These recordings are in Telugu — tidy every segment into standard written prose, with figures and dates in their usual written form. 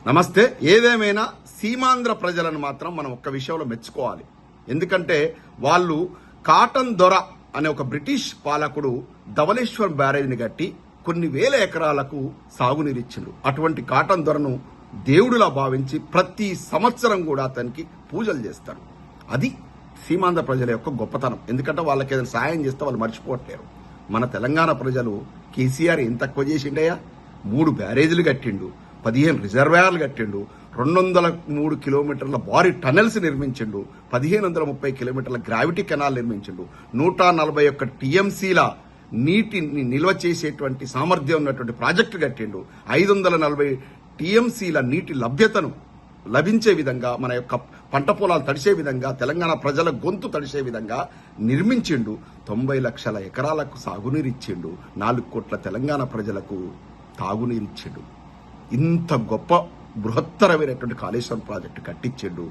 నమస్తే. ఏదేమైనా సీమాంధ్ర ప్రజలను మాత్రం మనం ఒక్క విషయంలో మెచ్చుకోవాలి. ఎందుకంటే వాళ్ళు కాటన్ దొర అనే ఒక బ్రిటిష్ పాలకుడు ధవళేశ్వరం బ్యారేజ్ని కట్టి కొన్ని వేల ఎకరాలకు సాగునీరిచ్చిండు. అటువంటి కాటన్ దొరను దేవుడిలా భావించి ప్రతి సంవత్సరం కూడా అతనికి పూజలు చేస్తారు. అది సీమాంధ్ర ప్రజల యొక్క గొప్పతనం. ఎందుకంటే వాళ్ళకి ఏదైనా సాయం చేస్తే వాళ్ళు మర్చిపోవట్లేరు. మన తెలంగాణ ప్రజలు కేసీఆర్ ఏం తక్కువ చేసిండయా? 3 బ్యారేజీలు కట్టిండు, 15 రిజర్వాయర్లు కట్టిండు, 203 కిలోమీటర్ల భారీ టనెల్స్ నిర్మించిండు, 1530 కిలోమీటర్ల గ్రావిటీ కెనాల్ నిర్మించిండు, 141 టీఎంసీల నీటిని నిల్వ చేసేటువంటి సామర్థ్యం ఉన్నటువంటి ప్రాజెక్టు కట్టిండు, 540 టీఎంసీల నీటి లభ్యతను లభించే విధంగా, మన యొక్క పంట పొలాలు తడిసే విధంగా, తెలంగాణ ప్రజల గొంతు తడిసే విధంగా నిర్మించిండు. 90 లక్షల ఎకరాలకు సాగునీరిచ్చిండు. 4 కోట్ల తెలంగాణ ప్రజలకు తాగునీరిచ్చిండు. ఇంత గొప్ప బృహత్తరమైనటువంటి కాళేశ్వరం ప్రాజెక్టు కట్టించిండు.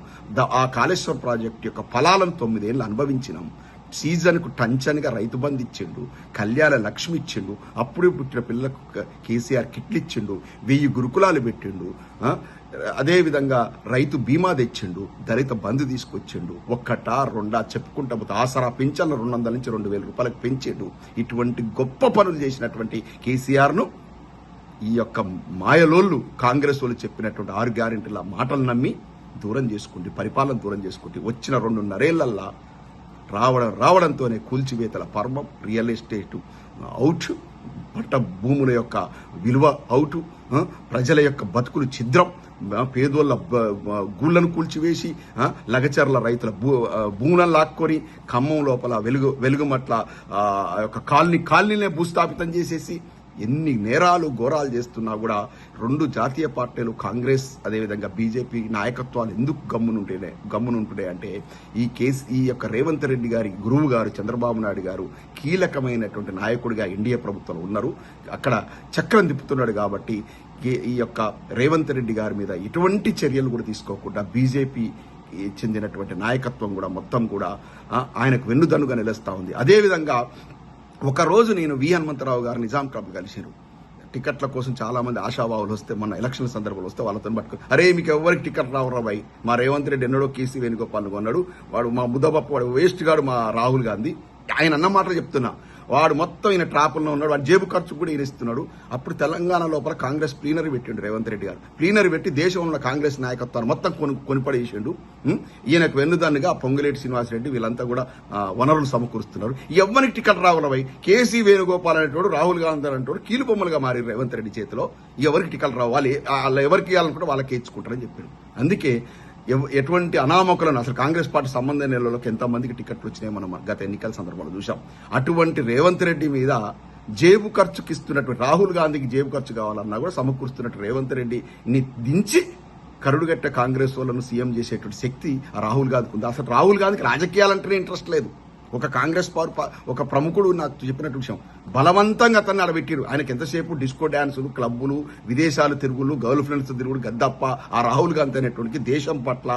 ఆ కాళేశ్వరం ప్రాజెక్టు యొక్క ఫలాలను 9 ఏళ్ళు అనుభవించినాం. సీజన్కు టంచన్గా రైతు బంధు ఇచ్చిండు, కళ్యాణ లక్ష్మి ఇచ్చిండు, అప్పుడే పుట్టిన పిల్లలకు కేసీఆర్ కిట్లు ఇచ్చిండు, 1000 గురుకులాలు పెట్టిండు. అదేవిధంగా రైతు బీమా తెచ్చిండు, దళిత బంధు తీసుకొచ్చిండు. ఒక్కటా రెండా చెప్పుకుంటా పోతే ఆసరా పింఛన్లు 200 నుంచి 2000 రూపాయలకు పెంచిండు. ఇటువంటి గొప్ప పనులు చేసినటువంటి కేసీఆర్ను ఈ యొక్క మాయలోళ్ళు కాంగ్రెస్ వాళ్ళు చెప్పినటువంటి 6 గ్యారెంటీల మాటలు నమ్మి దూరం చేసుకుంటే, పరిపాలన దూరం చేసుకుంటే, వచ్చిన 2.5 ఏళ్లల్లా రావడంతోనే కూల్చివేతల పర్వం, రియల్ ఎస్టేట్ అవుట్, పట్ట భూముల యొక్క విలువ అవుట్, ప్రజల యొక్క బతుకులు ఛిద్రం, పేదోళ్ళ గూళ్లను కూల్చివేసి లగచర్ల రైతుల భూములను లాక్కొని ఖమ్మం లోపల వెలుగుమట్ల యొక్క కాలనీనే భూస్థాపితం చేసేసి ఎన్ని నేరాలు ఘోరాలు చేస్తున్నా కూడా 2 జాతీయ పార్టీలు కాంగ్రెస్ అదేవిధంగా బీజేపీ నాయకత్వాలు ఎందుకు గమ్మునుంటున్నాయి అంటే ఈ యొక్క రేవంత్ రెడ్డి గారి గురువు గారు చంద్రబాబు నాయుడు గారు కీలకమైనటువంటి నాయకుడిగా ఎన్డీఏ ప్రభుత్వంలో ఉన్నారు. అక్కడ చక్రం తిప్పుతున్నాడు. కాబట్టి ఈ యొక్క రేవంత్ రెడ్డి గారి మీద ఎటువంటి చర్యలు కూడా తీసుకోకుండా బీజేపీ చెందినటువంటి నాయకత్వం కూడా మొత్తం కూడా ఆయనకు వెన్నుదన్నుగా నిలుస్తా ఉంది. అదేవిధంగా ఒకరోజు నేను వి హనుమంతరావు గారు నిజాం క్లబ్ కలిసారు. టికెట్ల కోసం చాలా మంది ఆశావాహులు వస్తే, మొన్న ఎలక్షన్ సందర్భంలో వస్తే వాళ్ళతో పట్టుకుని, అరే మీకు ఎవరికి టికెట్ రావురా బాయ్, మా రేవంత్ రెడ్డి ఎన్నడో కేసీ వేణుగోపాల్ కొన్నాడు, వాడు మా ముద్దపప్పు, వాడు వేస్ట్ గాడు మా రాహుల్ గాంధీ, ఆయన అన్న మాటలు చెప్తున్నా, వాడు మొత్తం ఈయన ట్రాపుల్లో ఉన్నాడు, వాడు జేబు ఖర్చు కూడా ఈయన ఇస్తున్నాడు. అప్పుడు తెలంగాణ లోపల కాంగ్రెస్ ప్లీనరీ పెట్టిండు రేవంత్ రెడ్డి గారు. ప్లీనరీ పెట్టి దేశంలో కాంగ్రెస్ నాయకత్వాన్ని మొత్తం కొనిపడేసిండు. ఈయనకు వెన్నుదన్నుగా పొంగులేటి శ్రీనివాసరెడ్డి వీళ్ళంతా కూడా వనరులు సమకూరుస్తున్నారు. ఎవరికి టికెట్ రావులవై కేసీ వేణుగోపాల్ అనేటోడు, రాహుల్ గాంధీ అనేటోడు కీలు బొమ్మలుగా మారి రేవంత్ రెడ్డి చేతిలో. ఎవరికి టికెట్ రావాలి, వాళ్ళు ఎవరికి ఇవ్వాలనుకుంటే వాళ్ళకి ఇచ్చుకుంటారని చెప్పారు. అందుకే ఎటువంటి అనామకులను, అసలు కాంగ్రెస్ పార్టీ సంబంధ నెలలోకి ఎంతమందికి టికెట్లు వచ్చినాయి మనం గత ఎన్నికల సందర్భంలో చూసాం. అటువంటి రేవంత్ రెడ్డి మీద జేబు ఖర్చుకి ఇస్తున్నటువంటి, రాహుల్ గాంధీకి జేబు ఖర్చు కావాలన్నా కూడా సమకూరుస్తున్నట్టు రేవంత్ రెడ్డిని దించి కరుడుగట్ట కాంగ్రెస్ వాళ్ళను సీఎం చేసేటువంటి శక్తి రాహుల్ గాంధీకి ఉంది. అసలు రాహుల్ గాంధీకి రాజకీయాలంటేనే ఇంట్రెస్ట్ లేదు. ఒక కాంగ్రెస్ ఒక ప్రముఖుడు నాకు చెప్పినట్టు విషయం, బలవంతంగా అతన్ని అడబెట్టిరు. ఆయనకి ఎంతసేపు డిస్కో డ్యాన్సులు, క్లబ్బులు, విదేశాలు తిరుగులు, గర్ల్ ఫ్రెండ్స్ తిరుగుడు గద్దప్ప. ఆ రాహుల్ గాంధీ అనేటువంటి దేశం పట్ల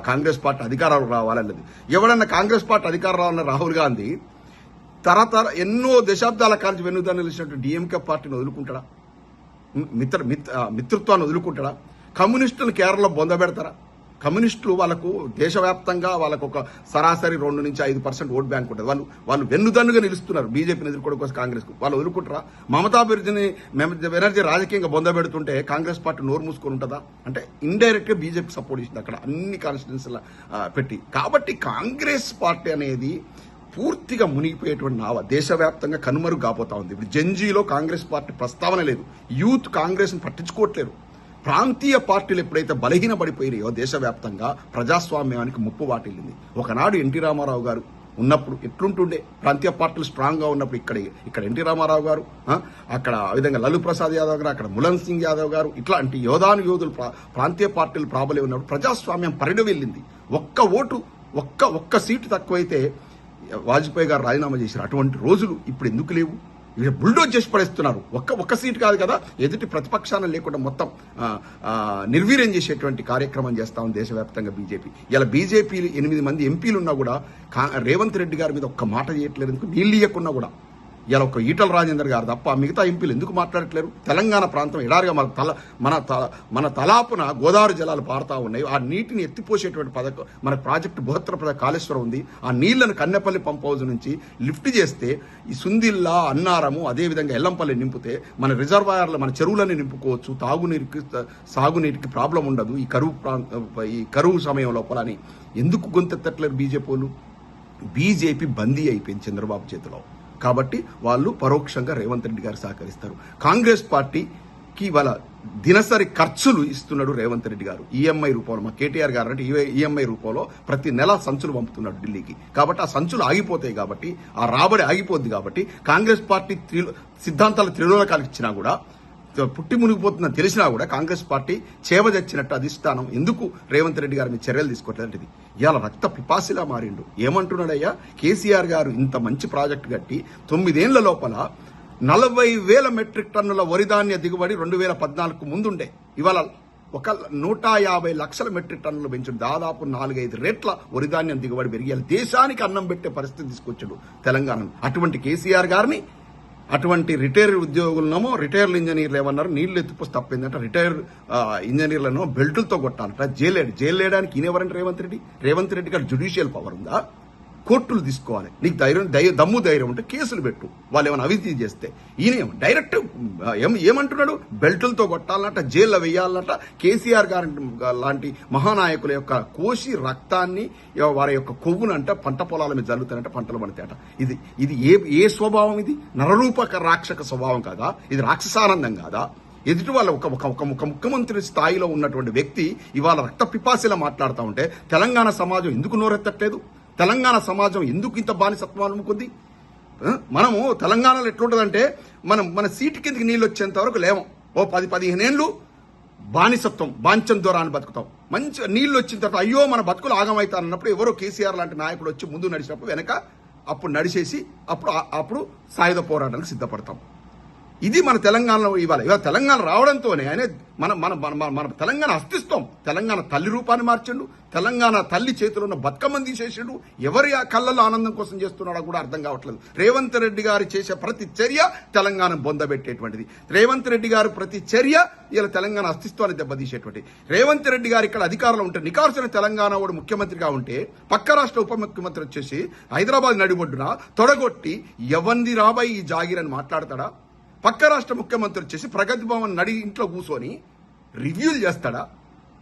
కాంగ్రెస్ పార్టీ అధికారాలు రావాలన్నది. ఎవడన్నా కాంగ్రెస్ పార్టీ అధికారం రావాలన్న రాహుల్ గాంధీ ఎన్నో దశాబ్దాల కాలం వెన్నుదా నిలిచినట్టు డిఎంకే పార్టీని వదులుకుంటాడా? మిత్రత్వాన్ని వదులుకుంటాడా? కమ్యూనిస్టులు కేరళలో బొందబెడతారా? కమ్యూనిస్టులు వాళ్ళకు దేశవ్యాప్తంగా వాళ్ళకు ఒక సరాసరి 2 నుంచి 5% ఓట్ బ్యాంక్ ఉంటుంది. వాళ్ళు వెన్నుదన్నుగా నిలుస్తున్నారు బీజేపీని ఎదుర్కోవడం కోసం కాంగ్రెస్కు. వాళ్ళు వదులుకుంటారా? మమతా బెనర్జీ రాజకీయంగా బొందబెడుతుంటే కాంగ్రెస్ పార్టీ నోరు మూసుకొని ఉంటుందా? అంటే ఇండైరెక్ట్ గా బీజేపీ సపోర్ట్ ఇచ్చింది అక్కడ అన్ని కాన్స్టిట్యున్సీల పెట్టి. కాబట్టి కాంగ్రెస్ పార్టీ అనేది పూర్తిగా మునిగిపోయేటువంటి నావ దేశవ్యాప్తంగా కనుమరుగు కాబోతా ఉంది. ఇప్పుడు జెన్జీలో కాంగ్రెస్ పార్టీ ప్రస్తావన లేదు. యూత్ కాంగ్రెస్ ని పట్టించుకోవట్లేరు. ప్రాంతీయ పార్టీలు ఎప్పుడైతే బలహీనపడిపోయాయో దేశవ్యాప్తంగా ప్రజాస్వామ్యానికి ముప్పు వాటిల్లింది. ఒకనాడు ఎన్టీ రామారావు గారు ఉన్నప్పుడు ఎట్లుంటుండే, ప్రాంతీయ పార్టీలు స్ట్రాంగ్ గా ఉన్నప్పుడు ఇక్కడ ఎన్టీ రామారావు గారు, అక్కడ ఆ విధంగా లలూ ప్రసాద్ యాదవ్ గారు, అక్కడ ములాయం సింగ్ యాదవ్ గారు, ఇట్లాంటి యోధులు ప్రాంతీయ పార్టీలు ప్రాబల్యం ఉన్నప్పుడు ప్రజాస్వామ్యం పరిడి వెళ్ళింది. ఒక్క సీటు తక్కువైతే వాజ్పేయి గారు రాజీనామా చేశారు. అటువంటి రోజులు ఇప్పుడు ఎందుకు లేవు? బుల్డోజ్ చేసి పడేస్తున్నారు. ఒక్క సీట్ కాదు కదా, ఎదుటి ప్రతిపక్షాన్ని లేకుండా మొత్తం నిర్వీర్యం చేసేటువంటి కార్యక్రమం చేస్తా ఉంది దేశవ్యాప్తంగా బీజేపీ. ఇలా బీజేపీ 8 మంది ఎంపీలు ఉన్నా కూడా రేవంత్ రెడ్డి గారి మీద ఒక్క మాట చేయట్లేదు. నీళ్ళు ఇవ్వకున్నా కూడా ఇలా ఒక ఈటల రాజేందర్ గారు తప్ప మిగతా ఎంపీలు ఎందుకు మాట్లాడట్లేరు? తెలంగాణ ప్రాంతం ఎడారిగా మన తలాపున గోదావరి జలాలు పారుతా ఉన్నాయి. ఆ నీటిని ఎత్తిపోసేటువంటి పథకం మన ప్రాజెక్టు బృహత్తర కాళేశ్వరం ఉంది. ఆ నీళ్లను కన్నెపల్లి పంప్ హౌస్ నుంచి లిఫ్ట్ చేస్తే ఈ సుందిల్లా, అన్నారము, అదేవిధంగా ఎల్లంపల్లి నింపితే మన రిజర్వాయర్లు, మన చెరువులని నింపుకోవచ్చు. సాగునీటికి ప్రాబ్లం ఉండదు ఈ కరువు సమయం లోపల అని ఎందుకు గొంతెత్తట్లేరు బీజేపీ వాళ్ళు? బీజేపీ బందీ అయిపోయింది చంద్రబాబు చేతిలో. కాబట్టి వాళ్ళు పరోక్షంగా రేవంత్ రెడ్డి గారు సహకరిస్తారు. కాంగ్రెస్ పార్టీకి వాళ్ళ దినసరి ఖర్చులు ఇస్తున్నాడు రేవంత్ రెడ్డి గారు ఈఎంఐ రూపంలో. మా కేటీఆర్ గారు అంటే ఈఎంఐ రూపంలో ప్రతి నెల సంచులు పంపుతున్నాడు ఢిల్లీకి. కాబట్టి ఆ సంచులు ఆగిపోతాయి, కాబట్టి ఆ రాబడి ఆగిపోద్ది. కాబట్టి కాంగ్రెస్ పార్టీ సిద్ధాంతాలు త్రిలోకాలకు ఇచ్చినా కూడా, పుట్టి మునిగిపోతుందని తెలిసినా కూడా కాంగ్రెస్ పార్టీ చేవజచ్చినట్టు అధిష్టానం ఎందుకు రేవంత్ రెడ్డి గారి మీద చర్యలు తీసుకోవట్లేదు? ఇవాళ రక్త పిపాసిలా మారిండు. ఏమంటున్నాడయ్యా, కేసీఆర్ గారు ఇంత మంచి ప్రాజెక్టు కట్టి 9 ఏళ్ల లోపల 40,000 మెట్రిక్ టన్నుల వరిధాన్య దిగుబడి 2014 ముందుండే ఇవాళ 150 లక్షల మెట్రిక్ టన్నులు పెంచుడు, దాదాపు 4-5 రెట్ల వరిధాన్యం దిగుబడి పెరిగి దేశానికి అన్నం పెట్టే పరిస్థితి తీసుకొచ్చాడు తెలంగాణను. అటువంటి కేసీఆర్ గారిని అటువంటి రిటైర్డ్ ఉద్యోగులనేమో రిటైర్డ్ ఇంజనీర్లు ఏమన్నారు, నీళ్లు ఎత్తిపోసి తప్పిందంట, రిటైర్డ్ ఇంజనీర్లను బెల్టులతో కొట్టాలంట, జైలు వేయడానికి ఈయనెవరంటే రేవంత్ రెడ్డి గారు జ్యుడిషియల్ పవర్ ఉందా? కోర్టులు తీసుకోవాలి. నీకు దమ్ము ధైర్యం ఉంటే కేసులు పెట్టు. వాళ్ళు ఏమైనా అవినీతి చేస్తే. ఈయన డైరెక్ట్ ఏమంటున్నాడు, బెల్టులతో కొట్టాలన్నట, జైల్లో వెయ్యాలన్నట. కేసీఆర్ గారి లాంటి మహానాయకుల యొక్క కోసి రక్తాన్ని, వారి యొక్క కొవ్వునంట పంట పొలాల మీద జల్లుతానంట, పంటలు పడతాయట. ఇది ఏ స్వభావం? ఇది నరరూపక రాక్షక స్వభావం కాదా? ఇది రాక్షసానందం కాదా? ఎదుటి వాళ్ళ ఒక ముఖ్యమంత్రి స్థాయిలో ఉన్నటువంటి వ్యక్తి ఇవాళ రక్త పిపాసిలా మాట్లాడుతూ ఉంటే తెలంగాణ సమాజం ఎందుకు నోరెత్తట్లేదు? తెలంగాణ సమాజం ఎందుకు ఇంత బానిసత్వం అనుకుంది? మనము తెలంగాణలో ఎట్లుంటుందంటే మన సీటు కిందకి నీళ్ళు వచ్చేంత వరకు లేవం. ఓ 10-15 ఏళ్ళు బానిసత్వం, బాంచం ద్వారా అని బతుకుతాం. మంచి నీళ్లు వచ్చిన తర్వాత అయ్యో మన బతుకులు ఆగమవుతారు అన్నప్పుడు ఎవరో కేసీఆర్ లాంటి నాయకుడు వచ్చి ముందు నడిచినప్పుడు వెనక అప్పుడు నడిచేసి అప్పుడు సాయుధ పోరాటానికి సిద్ధపడతాం. ఇది మన తెలంగాణలో ఇవాళ తెలంగాణ రావడంతోనే ఆయన మన తెలంగాణ అస్తిత్వం, తెలంగాణ తల్లి రూపాన్ని మార్చిండు, తెలంగాణ తల్లి చేతిలో ఉన్న బతుకమ్మని తీసేసిండు. ఎవరి కళ్ళల్లో ఆనందం కోసం చేస్తున్నాడో కూడా అర్థం కావట్లేదు. రేవంత్ రెడ్డి గారు చేసే ప్రతి చర్య తెలంగాణ బొందబెట్టేటువంటిది. రేవంత్ రెడ్డి గారు ప్రతి చర్య ఇలా తెలంగాణ అస్తిత్వాన్ని దెబ్బతీసేటువంటి. రేవంత్ రెడ్డి గారు ఇక్కడ అధికారంలో ఉంటే, నికార్సిన తెలంగాణ వాడు ముఖ్యమంత్రిగా ఉంటే, పక్క రాష్ట్ర ఉప ముఖ్యమంత్రి వచ్చేసి హైదరాబాద్ నడిబొడ్డున తొడగొట్టి ఎవంది రాబాయి ఈ జాగీరని మాట్లాడతాడా? పక్క రాష్ట్ర ముఖ్యమంత్రి వచ్చేసి ప్రగతి భవన్ ఇంట్లో కూర్చొని రివ్యూలు చేస్తాడా?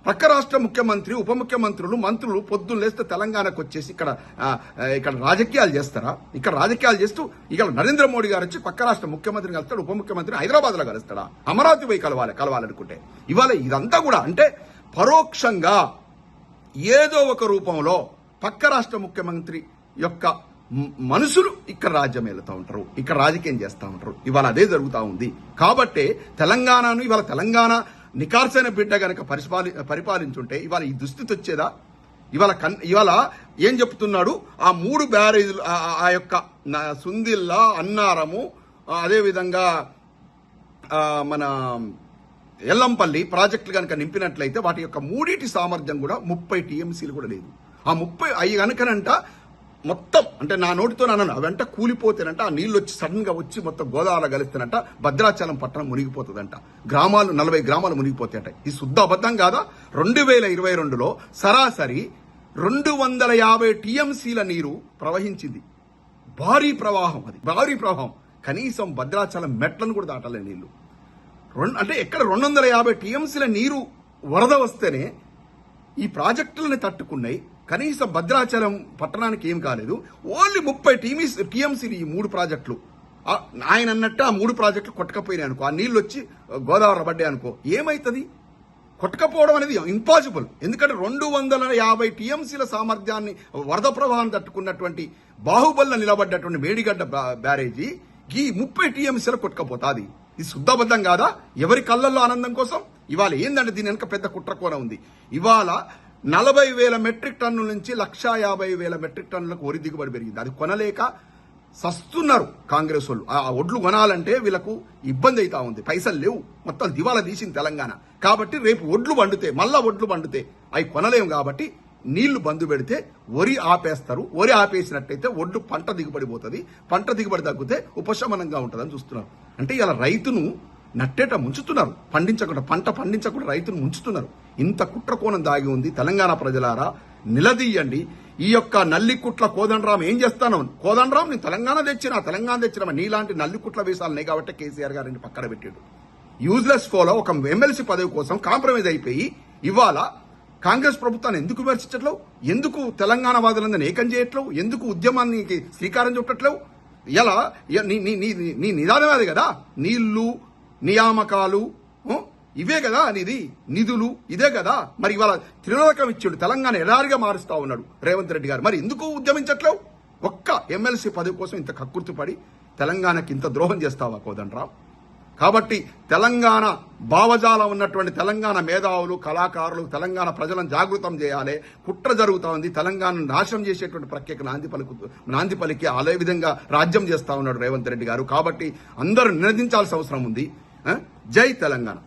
పక్క రాష్ట్ర ముఖ్యమంత్రి, ఉప ముఖ్యమంత్రులు, మంత్రులు పొద్దున్న లేస్తే తెలంగాణకు వచ్చేసి ఇక్కడ రాజకీయాలు చేస్తారా? ఇక్కడ రాజకీయాలు చేస్తూ ఇక్కడ నరేంద్ర మోడీ గారు వచ్చి పక్క రాష్ట్ర ముఖ్యమంత్రిని కలుస్తాడు, ఉప ముఖ్యమంత్రిని హైదరాబాద్ లో కలుస్తాడా? అమరావతి పోయి కలవాలనుకుంటే ఇవాళ ఇదంతా కూడా అంటే పరోక్షంగా ఏదో ఒక రూపంలో పక్క రాష్ట్ర ముఖ్యమంత్రి యొక్క మనుషులు ఇక్కడ రాజ్యం వెళుతూ ఉంటారు, ఇక్కడ రాజకీయం చేస్తూ ఉంటారు. ఇవాళ అదే జరుగుతూ ఉంది. కాబట్టే తెలంగాణను ఇవాళ తెలంగాణ నికార్సైన బిడ్డ గనక పరిపాలించుంటే ఇవాళ ఈ దుస్థితి వచ్చేదా? ఇవాళ ఏం చెప్తున్నాడు, ఆ 3 బ్యారేజీలు, ఆ యొక్క సుందిల్లా, అన్నారము, అదేవిధంగా మన ఎల్లంపల్లి ప్రాజెక్టులు కనుక నింపినట్లయితే వాటి యొక్క 3 సామర్థ్యం కూడా 30 టీఎంసీలు కూడా లేదు. ఆ 30 అవి కనుకనంట మొత్తం అంటే నా నోటితో నన్ను అవంట కూలిపోతేనంట, ఆ నీళ్ళు వచ్చి సడన్ గా వచ్చి మొత్తం గోదావరిలో కలిస్తేనంట భద్రాచలం పట్టణం మునిగిపోతుందంట, 40 గ్రామాలు మునిగిపోతాయంట. ఈ శుద్ధ అబద్ధం కాదా? 2022లో సరాసరి 250 టీఎంసీల నీరు ప్రవహించింది. భారీ ప్రవాహం, అది భారీ ప్రవాహం. కనీసం భద్రాచలం మెట్లను కూడా దాటలే నీళ్లు. అంటే ఎక్కడ 250 టీఎంసీల నీరు వరద వస్తేనే ఈ ప్రాజెక్టులని తట్టుకున్నాయి. కనీసం భద్రాచలం పట్టణానికి ఏం కాలేదు. ఓన్లీ 30 టీఎంసీలు ఈ 3 ప్రాజెక్టులు. ఆయన అన్నట్టు ఆ 3 ప్రాజెక్టులు కొట్టకపోయినాయి అనుకో, ఆ నీళ్లు వచ్చి గోదావరి పడ్డాయి అనుకో, ఏమైతుంది? కొట్టకపోవడం అనేది ఇంపాసిబుల్. ఎందుకంటే 250 టీఎంసీల సామర్థ్యాన్ని, వరద ప్రవాహాన్ని తట్టుకున్నటువంటి బాహుబలిలో నిలబడ్డటువంటి మేడిగడ్డ బ్యారేజీ ఈ 30 టీఎంసీల కొట్టకపోతుంది. ఇది శుద్ధబద్ధం కాదా? ఎవరి కళ్ళల్లో ఆనందం కోసం? ఇవాళ ఏందంటే దీని వెనక పెద్ద కుట్రకోణ ఉంది. ఇవాళ 40,000 మెట్రిక్ టన్నుల నుంచి 150,000 మెట్రిక్ టన్నులకు వరి దిగుబడి పెరిగింది. అది కొనలేక సస్తున్నారు కాంగ్రెస్ వాళ్ళు. ఆ ఒడ్లు కొనాలంటే వీళ్ళకు ఇబ్బంది అవుతా ఉంది, పైసలు లేవు, మొత్తం దివాలా తీసింది తెలంగాణ. కాబట్టి రేపు ఒడ్లు పండుతే, మళ్ళా ఒడ్లు పండుతే అవి కొనలేము. కాబట్టి నీళ్లు బంద్ పెడితే వరి ఆపేస్తారు. వరి ఆపేసినట్టయితే ఒడ్లు పంట దిగుబడి పోతుంది. పంట దిగుబడి తగ్గితే ఉపశమనంగా ఉంటుందని చూస్తున్నారు. అంటే ఇలా రైతును నట్టేట ముంచుతున్నారు. పంట పండించకుండా రైతును ముంచుతున్నారు. ఇంత కుట్రకోణం దాగి ఉంది. తెలంగాణ ప్రజలారా నిలదీయండి. ఈ యొక్క నల్లికుట్ల కోదండరాం ఏం చేస్తాను? కోదండరాం నేను తెలంగాణ తెచ్చిన నీలాంటి నల్లికుట్ల వేసాలనే కాబట్టి కేసీఆర్ గారిని పక్కన పెట్టాడు. యూజ్లెస్ ఫోలో ఒక ఎమ్మెల్సీ పదవి కోసం కాంప్రమైజ్ అయిపోయి ఇవాళ కాంగ్రెస్ ప్రభుత్వాన్ని ఎందుకు విమర్శించట్లేవు? ఎందుకు తెలంగాణ వాదులందరినీ ఏకం చేయట్లేవు? ఎందుకు ఉద్యమానికి శ్రీకారం చుట్టట్లేవు? ఇలా నీ నిదానం అది కదా, నీళ్లు నియామకాలు ఇవే కదా నీది, నిధులు ఇదే కదా. మరి ఇవాళ త్రిలోకం ఇచ్చాడు, తెలంగాణ ఎడారిగా మారుస్తా ఉన్నాడు రేవంత్ రెడ్డి గారు. మరి ఎందుకు ఉద్యమించట్లేవు? ఒక్క ఎమ్మెల్సీ పదవి కోసం ఇంత కక్కుర్తిపడి తెలంగాణకి ఇంత ద్రోహం చేస్తావా కోదండరాం? కాబట్టి తెలంగాణ భావజాలం ఉన్నటువంటి తెలంగాణ మేధావులు, కళాకారులు తెలంగాణ ప్రజలను జాగృతం చేయాలి. కుట్ర జరుగుతా ఉంది. తెలంగాణను నాశనం చేసేటువంటి ప్రక్రియకు నాంది పలికి అదే విధంగా రాజ్యం చేస్తా ఉన్నాడు రేవంత్ రెడ్డి గారు. కాబట్టి అందరూ నినదించాల్సిన అవసరం ఉంది. జై తెలంగాణ.